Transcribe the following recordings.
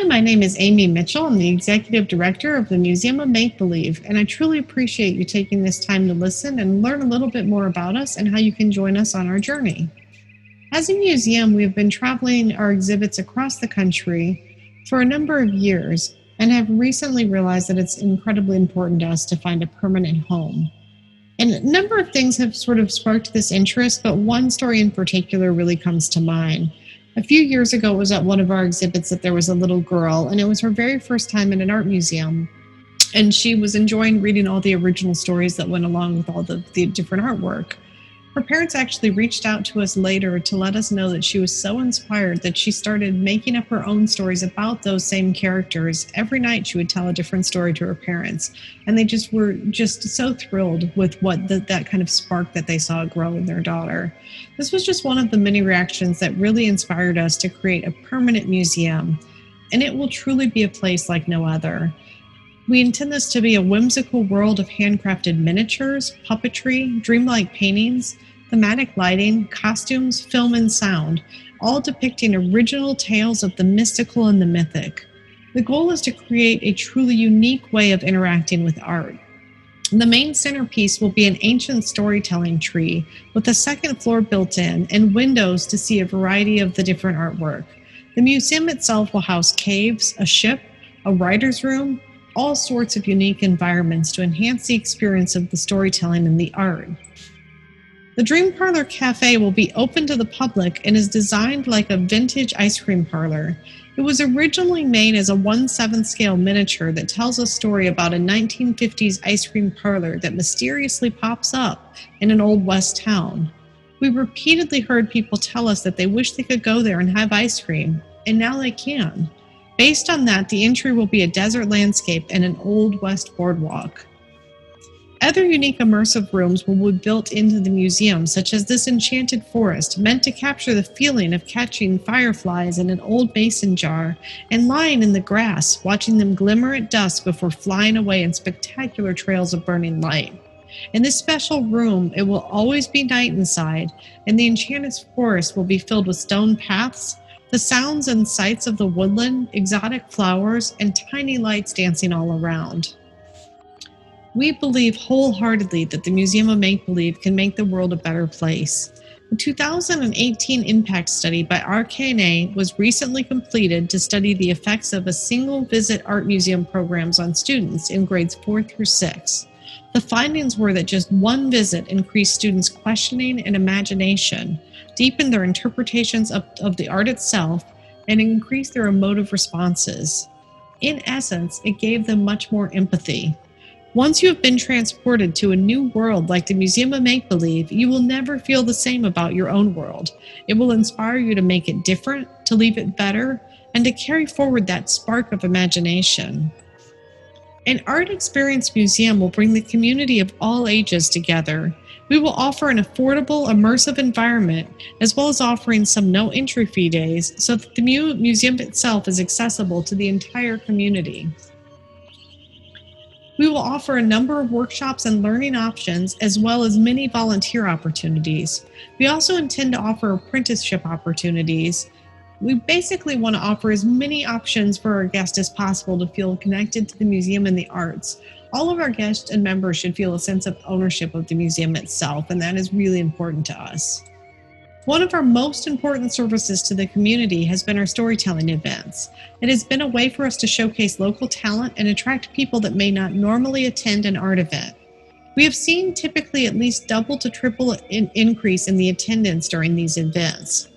Hi, my name is Amy Mitchell. I'm the Executive Director of the Museum of Make Believe, and I truly appreciate you taking this time to listen and learn a little bit more about us and how you can join us on our journey. As a museum, we have been traveling our exhibits across the country for a number of years and have recently realized that it's incredibly important to us to find a permanent home. And a number of things have sort of sparked this interest, but one story in particular really comes to mind. A few years ago, it was at one of our exhibits that there was a little girl, and it was her very first time in an art museum. And she was enjoying reading all the original stories that went along with all the different artwork. Her parents actually reached out to us later to let us know that she was so inspired that she started making up her own stories about those same characters. Every night she would tell a different story to her parents, and they just were just so thrilled with what that kind of spark that they saw grow in their daughter. This was just one of the many reactions that really inspired us to create a permanent museum, and it will truly be a place like no other. We intend this to be a whimsical world of handcrafted miniatures, puppetry, dreamlike paintings, thematic lighting, costumes, film, and sound, all depicting original tales of the mystical and the mythic. The goal is to create a truly unique way of interacting with art. The main centerpiece will be an ancient storytelling tree with a second floor built in and windows to see a variety of the different artwork. The museum itself will house caves, a ship, a writer's room, all sorts of unique environments to enhance the experience of the storytelling and the art. The Dream Parlor Cafe will be open to the public and is designed like a vintage ice cream parlor. It was originally made as a 1/7 scale miniature that tells a story about a 1950s ice cream parlor that mysteriously pops up in an old West town. We repeatedly heard people tell us that they wish they could go there and have ice cream, and now they can. Based on that, the entry will be a desert landscape and an old West boardwalk. Other unique immersive rooms will be built into the museum, such as this enchanted forest, meant to capture the feeling of catching fireflies in an old mason jar and lying in the grass, watching them glimmer at dusk before flying away in spectacular trails of burning light. In this special room, it will always be night inside, and the enchanted forest will be filled with stone paths, the sounds and sights of the woodland, exotic flowers, and tiny lights dancing all around. We believe wholeheartedly that the Museum of Make Believe can make the world a better place. The 2018 impact study by RK&A was recently completed to study the effects of a single visit art museum programs on students in grades 4 through 6. The findings were that just one visit increased students' questioning and imagination, deepened their interpretations of the art itself, and increased their emotive responses. In essence, it gave them much more empathy. Once you have been transported to a new world like the Museum of Make Believe, you will never feel the same about your own world. It will inspire you to make it different, to leave it better, and to carry forward that spark of imagination. An art experience museum will bring the community of all ages together. We will offer an affordable, immersive environment, as well as offering some no-entry fee days so that the museum itself is accessible to the entire community. We will offer a number of workshops and learning options, as well as many volunteer opportunities. We also intend to offer apprenticeship opportunities. We basically want to offer as many options for our guests as possible to feel connected to the museum and the arts. All of our guests and members should feel a sense of ownership of the museum itself, and that is really important to us. One of our most important services to the community has been our storytelling events. It has been a way for us to showcase local talent and attract people that may not normally attend an art event. We have seen typically at least double to triple increase in the attendance during these events.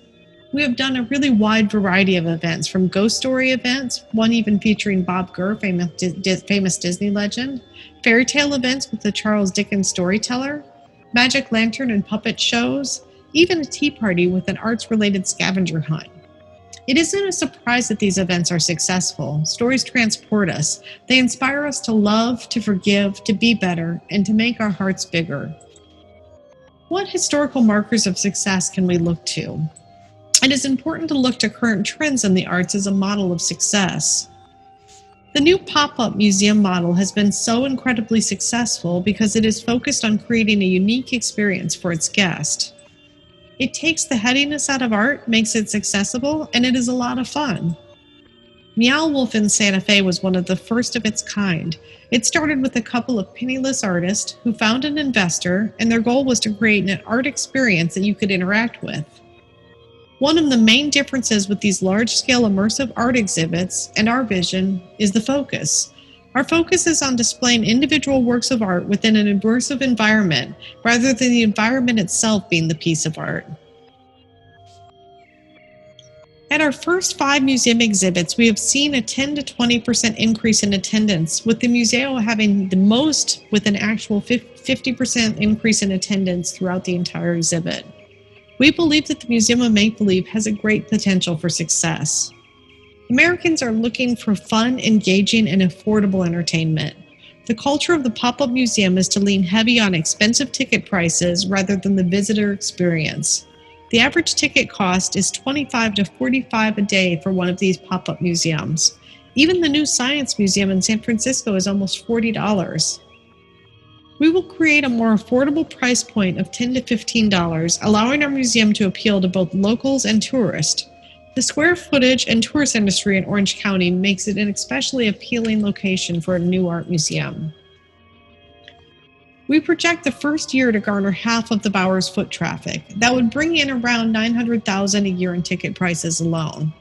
We have done a really wide variety of events, from ghost story events, one even featuring Bob Gurr, famous Disney legend, fairy tale events with the Charles Dickens storyteller, magic lantern and puppet shows, even a tea party with an arts-related scavenger hunt. It isn't a surprise that these events are successful. Stories transport us. They inspire us to love, to forgive, to be better, and to make our hearts bigger. What historical markers of success can we look to? It is important to look to current trends in the arts as a model of success. The new pop-up museum model has been so incredibly successful because it is focused on creating a unique experience for its guest. It takes the headiness out of art, makes it accessible, and it is a lot of fun. Meow Wolf in Santa Fe was one of the first of its kind. It started with a couple of penniless artists who found an investor, and their goal was to create an art experience that you could interact with. One of the main differences with these large-scale immersive art exhibits and our vision is the focus. Our focus is on displaying individual works of art within an immersive environment, rather than the environment itself being the piece of art. At our first 5 museum exhibits, we have seen a 10 to 20% increase in attendance, with the museum having the most, with an actual 50% increase in attendance throughout the entire exhibit. We believe that the Museum of Make-Believe has a great potential for success. Americans are looking for fun, engaging, and affordable entertainment. The culture of the pop-up museum is to lean heavy on expensive ticket prices rather than the visitor experience. The average ticket cost is $25 to $45 a day for one of these pop-up museums. Even the new Science Museum in San Francisco is almost $40. We will create a more affordable price point of $10 to $15, allowing our museum to appeal to both locals and tourists. The square footage and tourist industry in Orange County makes it an especially appealing location for a new art museum. We project the first year to garner half of the Bowers foot traffic. That would bring in around $900,000 a year in ticket prices alone.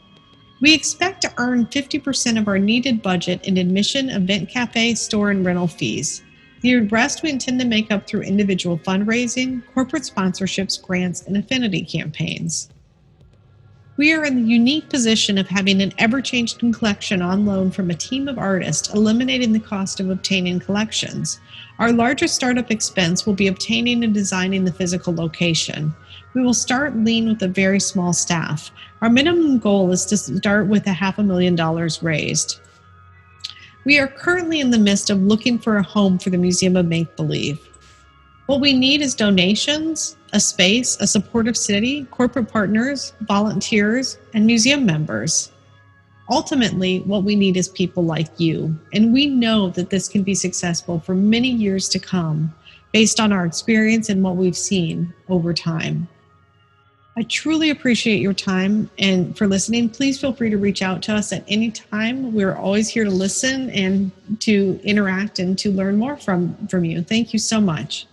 We expect to earn 50% of our needed budget in admission, event cafe, store, and rental fees. The rest we intend to make up through individual fundraising, corporate sponsorships, grants, and affinity campaigns. We are in the unique position of having an ever-changing collection on loan from a team of artists, eliminating the cost of obtaining collections. Our largest startup expense will be obtaining and designing the physical location. We will start lean with a very small staff. Our minimum goal is to start with $500,000 raised. We are currently in the midst of looking for a home for the Museum of Make-Believe. What we need is donations, a space, a supportive city, corporate partners, volunteers, and museum members. Ultimately, what we need is people like you, and we know that this can be successful for many years to come, based on our experience and what we've seen over time. I truly appreciate your time and for listening. Please feel free to reach out to us at any time. We're always here to listen and to interact and to learn more from you. Thank you so much.